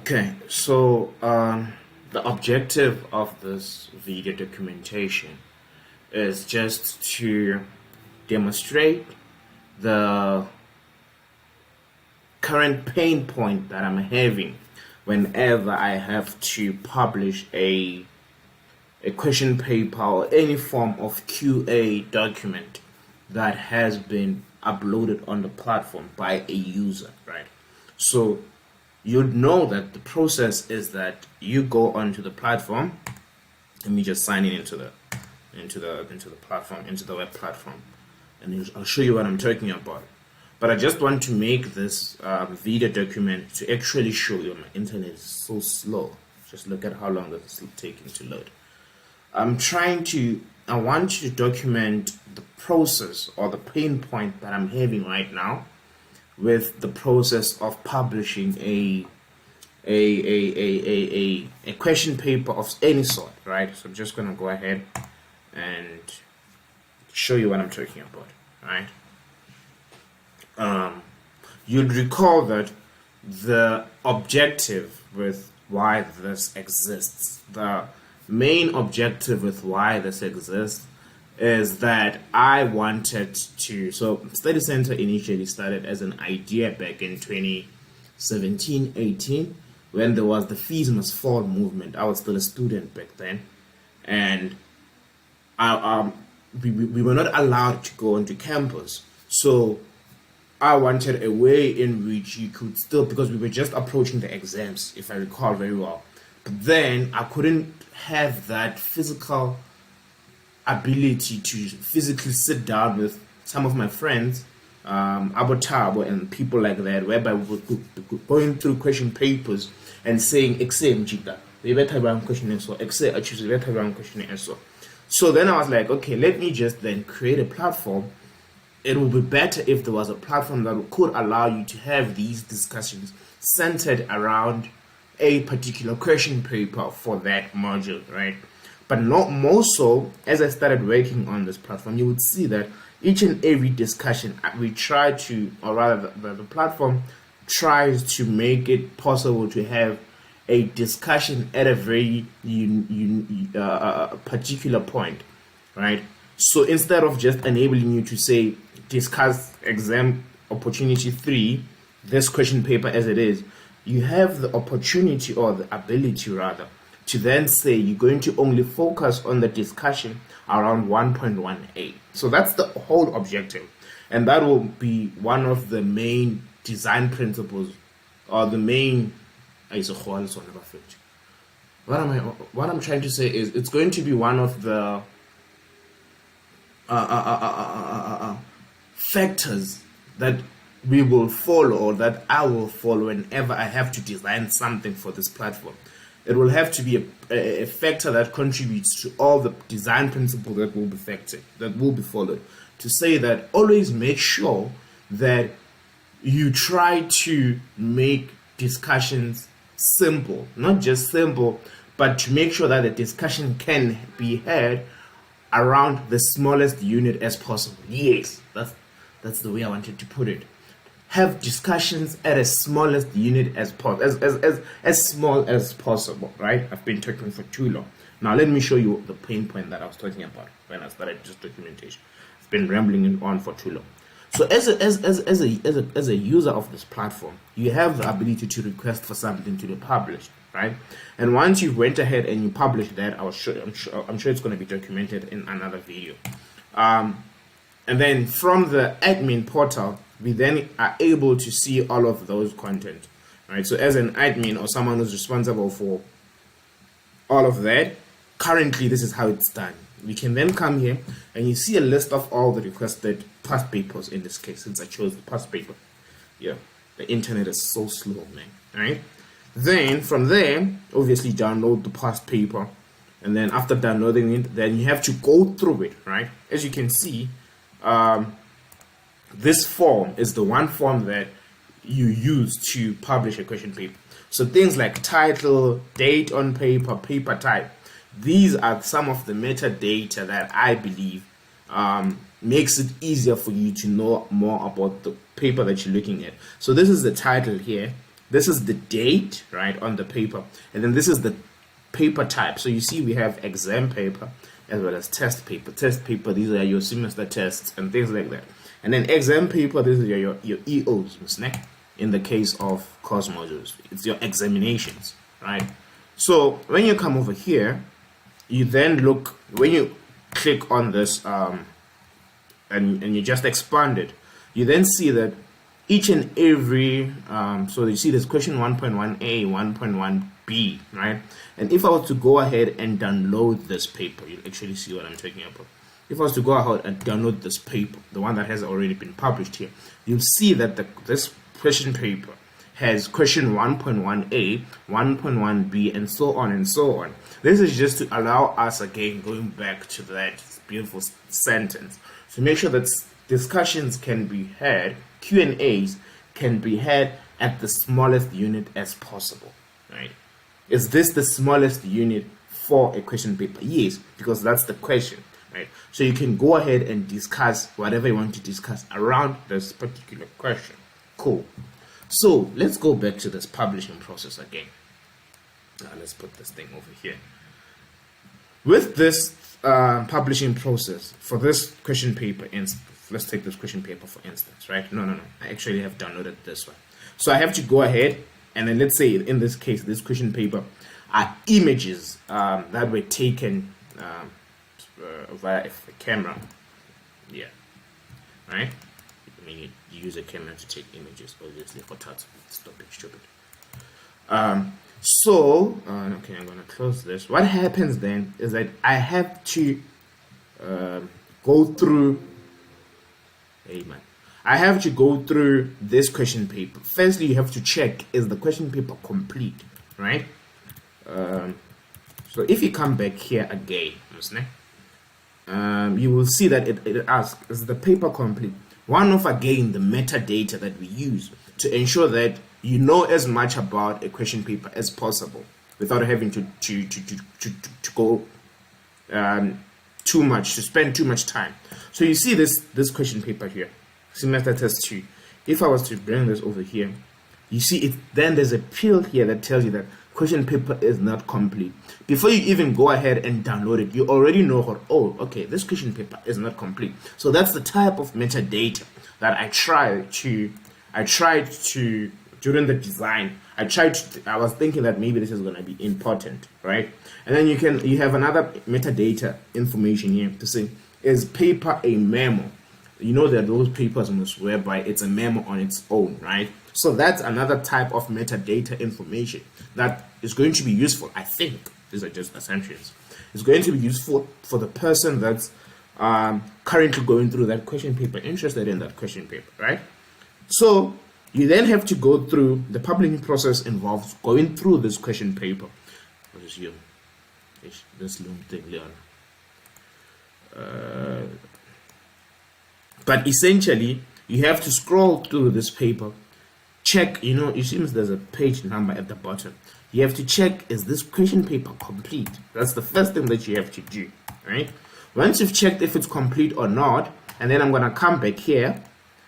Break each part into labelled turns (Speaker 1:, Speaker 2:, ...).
Speaker 1: Okay, so the objective of this video documentation is just to demonstrate the current pain point that I'm having whenever I have to publish a question paper or any form of QA document that has been uploaded on the platform by a user, right? So you'd know that the process is that you go onto the platform. Let me just sign in into the platform, into the web platform, and I'll show you what I'm talking about. But I just want to make this video document to actually show you my internet is so slow. Just look at how long this is taking to load. I want to document the process or the pain point that I'm having right now with the process of publishing a question paper of any sort, right? So I'm just gonna go ahead and show you what I'm talking about, right? You'd recall that the objective with why this exists, the main objective with why this exists, is that I wanted to. So Study Center initially started as an idea back in 2017-18 when there was the Fees Must Fall movement. I was still a student back then, and we were not allowed to go onto campus. So I wanted a way in which you could still, because we were just approaching the exams, if I recall very well. But then I couldn't have that physical ability to physically sit down with some of my friends, Abotabo and people like that, whereby we were going through question papers and saying, so then I was like, okay, let me just then create a platform. It would be better if there was a platform that could allow you to have these discussions centered around a particular question paper for that module, right? But not more so, as I started working on this platform, you would see that each and every discussion we try to, or rather the platform tries to make it possible to have a discussion at a very particular point, right? So instead of just enabling you to say, discuss exam opportunity 3, this question paper as it is, you have the opportunity, or the ability rather, to then say you're going to only focus on the discussion around 1.1a. So that's the whole objective, and that will be one of the main design principles, or the main what I'm trying to say is it's going to be one of the factors that we will follow, or that I will follow whenever I have to design something for this platform. It will have to be a factor that contributes to all the design principles that will be followed. To say that always make sure that you try to make discussions simple, not just simple, but to make sure that the discussion can be had around the smallest unit as possible. Yes, that's the way I wanted to put it. Have discussions at as smallest unit as small as possible, right? I've been talking for too long. Now let me show you the pain point that I was talking about when I started this documentation. I've been rambling on for too long. So as a user of this platform, you have the ability to request for something to be published, right? And once you went ahead and you publish that, I'm sure it's going to be documented in another video. And then from the admin portal, we then are able to see all of those content, right? So as an admin or someone who's responsible for all of that, currently this is how it's done. We can then come here and you see a list of all the requested past papers. In this case, since I chose the past paper, yeah, the internet is so slow, man. Right? Then from there, obviously download the past paper, and then after downloading it, then you have to go through it, right? As you can see, this form is the one form that you use to publish a question paper. So things like title, date on paper, paper type, these are some of the metadata that I believe makes it easier for you to know more about the paper that you're looking at. So this is the title here, This is the date, right, on the paper, and then this is the paper type. So you see we have exam paper as well as test paper. Test paper, these are your semester tests and things like that. And then exam paper, this is your EOs, in the case of course modules. It's your examinations, right? So when you come over here, you then look, when you click on this and you just expand it, you then see that each and every so you see there's question 1.1a, 1.1b, right? And if I was to go ahead and download this paper, you'll actually see what I'm talking about. If I was to go ahead and download this paper, the one that has already been published here, you'll see that this question paper has question 1.1a, 1.1b, and so on and so on. This is just to allow us, again, going back to that beautiful sentence, to make sure that discussions can be had, Q&As can be had at the smallest unit as possible, right? Is this the smallest unit for a question paper? Yes, because that's the question, right? So you can go ahead and discuss whatever you want to discuss around this particular question. Cool. So let's go back to this publishing process again. Now let's put this thing over here. With this publishing process for this question paper, let's take this question paper for instance, right? No, I actually have downloaded this one. So I have to go ahead and then let's say in this case, this question paper are images that were taken via a camera. Yeah, right? I mean, you use a camera to take images, obviously, for touch. Stop being stupid. Okay, I'm gonna close this. What happens then is that I have to go through. Hey man, I have to go through this question paper. Firstly, you have to check, is the question paper complete, right? So if you come back here again, you will see that it asks, is the paper complete? One of, again, the metadata that we use to ensure that you know as much about a question paper as possible without having to go too much, to spend too much time. So you see this question paper here, semester test 2. If I was to bring this over here, you see it. Then there's a field here that tells you that question paper is not complete. Before you even go ahead and download it, you already know, oh, okay, this question paper is not complete. So that's the type of metadata that I tried to during the design. I was thinking that maybe this is going to be important, right? And then you have another metadata information here to say, is paper a memo? You know that those papers whereby it's a memo on its own, right? So that's another type of metadata information that is going to be useful. I think these are just assumptions. It's going to be useful for the person that's currently going through that question paper, interested in that question paper, right? So you then have to go through the publishing process involves going through this question paper. What is you? This long thing, Leon. But essentially, you have to scroll through this paper, check, you see there's a page number at the bottom. You have to check, is this question paper complete? That's the first thing that you have to do, right? Once you've checked if it's complete or not, and then I'm going to come back here,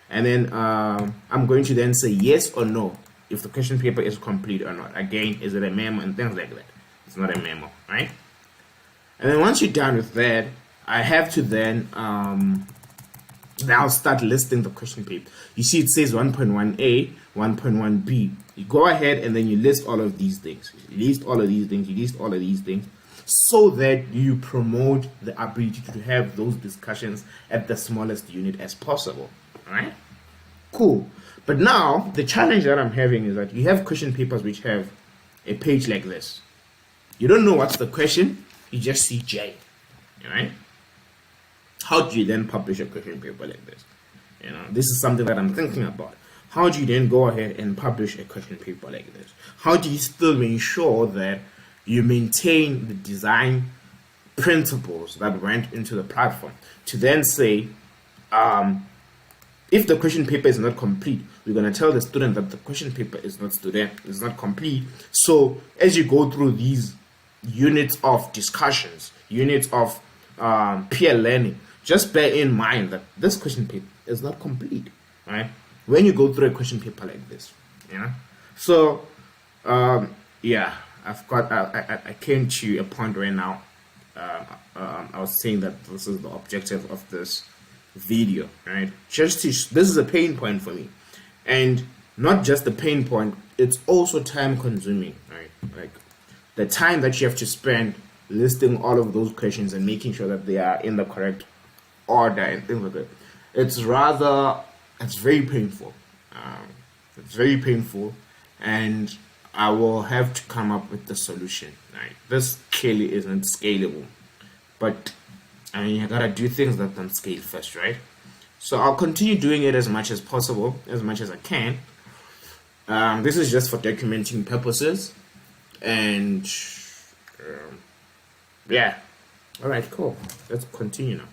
Speaker 1: and then I'm going to then say yes or no, if the question paper is complete or not. Again, is it a memo and things like that. It's not a memo, right? And then once you're done with that, I have to then now start listing the question paper. You see it says 1.1a, 1.1b. You go ahead and then you list all of these things. You list all of these things, you list all of these things, so that you promote the ability to have those discussions at the smallest unit as possible. Alright? Cool. But now, the challenge that I'm having is that you have question papers which have a page like this. You don't know what's the question, you just see J. Alright? How do you then publish a question paper like this? This is something that I'm thinking about. How do you then go ahead and publish a question paper like this? How do you still ensure that you maintain the design principles that went into the platform to then say, if the question paper is not complete, we're going to tell the student that the question paper is not complete. So as you go through these units of discussions, units of peer learning, just bear in mind that this question paper is not complete, right? When you go through a question paper like this, So, yeah, I came to a point right now. I was saying that this is the objective of this video, right? Just to, this is a pain point for me, and not just the pain point, it's also time consuming, right? Like the time that you have to spend listing all of those questions and making sure that they are in the correct order and things like that. It's very painful. It's very painful, and I will have to come up with the solution. Right? This clearly isn't scalable, but I mean, I gotta do things that can scale first, right? So I'll continue doing it as much as possible, as much as I can. This is just for documenting purposes, and yeah. All right, cool. Let's continue now.